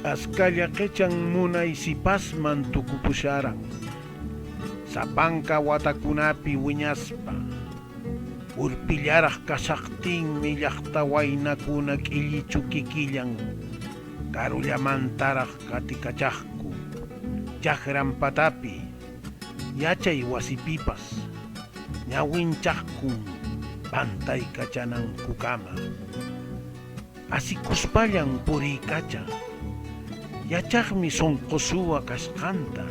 Askalla qechan munay sipasman tukupusharan. Sapanka watakunapi wiñaspa. Urpillaraq kasaqtinmi llaqta waynakuna k'illichu kikillan. Karullamantaraq katikachaqku. Chaqran patapi. Yachay wasipipas. Ñawinchaqkun pantay kachanan kukama. Asikuspallan puriykacha. Yachaqmi sonqosuwa kasqanta.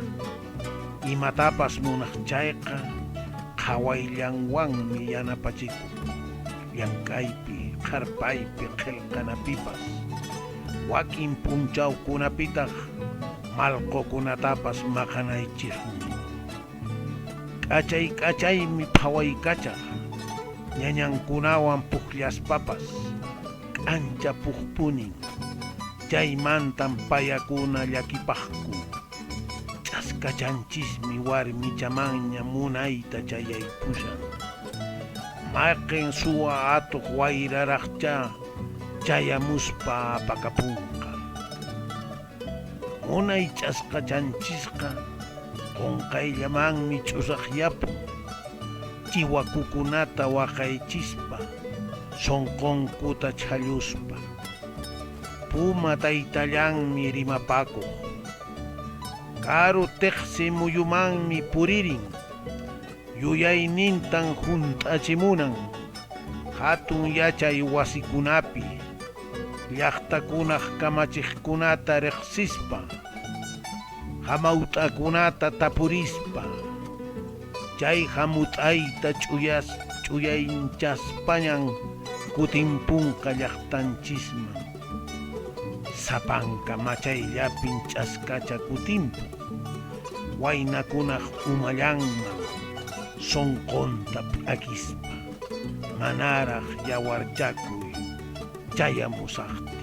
Imatapas munaqchayqa qhawayllanwanmi yanapachiku. Llank'aypi, qarpaypi, qillqanapipas. Wakin punchawkunapitaq malqukunatapas maqanaychikmi. K'achaymi phawaykachaq. Ñañankunawan puqllaspapas k'ancha puqpunin. Chaymantan payakuna llakipaqku. Ch'askachanchismi warmichamanña munayta chayaypushan. Maqin suwa atuq wayraraqcha chayamuspa apakapunqa. Munay ch'askachanchisqa qunqayllamanmi ch'usaqllapun. Chiwakukunata waqaychispa sonqonkuta chhalluspa. Puma taytallanmi rimapakuq. Karu teqsi muyumanmi puririn. Yuyaynintan hunt'achimunan. Hatun yachay wasikunapi. Llaqtakunaq kamachiqkunata riqsispa. Hamawt'akunata tapurispa. Chay hamut'ayta ch'uyaynchaspañan kutimpunqa llaqtanchisman. Sapanka machayllapin ch'askacha kutimpu. Waynakunaq umallanman sonqonta p'akispa. Manaraq yawarchakuy chayamusaqta.